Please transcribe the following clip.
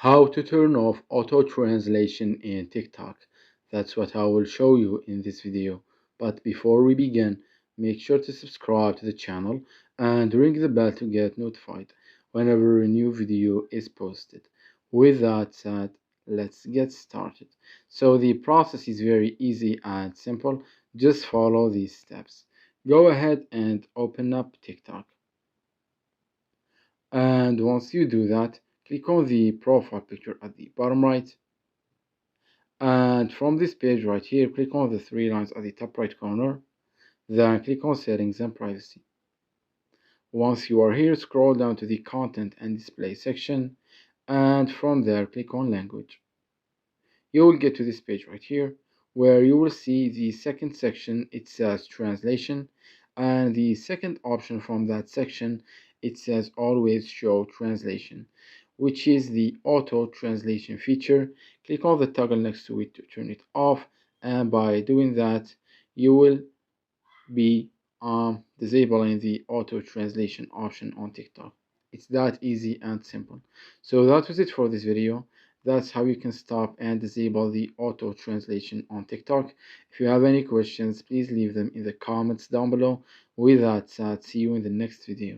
How to turn off auto translation in TikTok. That's what I will show you in this video. But before we begin, make sure to subscribe to the channel and ring the bell to get notified whenever a new video is posted. With that said, let's get started. So the process is very easy and simple. Just follow these steps. Go ahead and open up TikTok. And once you do that, click on the profile picture at the bottom right. And from this page right here, click on the three lines at the top right corner. Then click on settings and privacy. Once you are here, scroll down to the content and display section. And from there, click on language. You will get to this page right here where you will see the second section. It says translation, and the second option from that section, it says always show translation, which is the auto translation feature. Click on the toggle next to it to turn it off, and by doing that you will be disabling the auto translation option on TikTok. It's that easy and simple. So that was it for this video. That's how you can stop and disable the auto translation on TikTok. If you have any questions, please leave them in the comments down below. With that said, see you in the next video.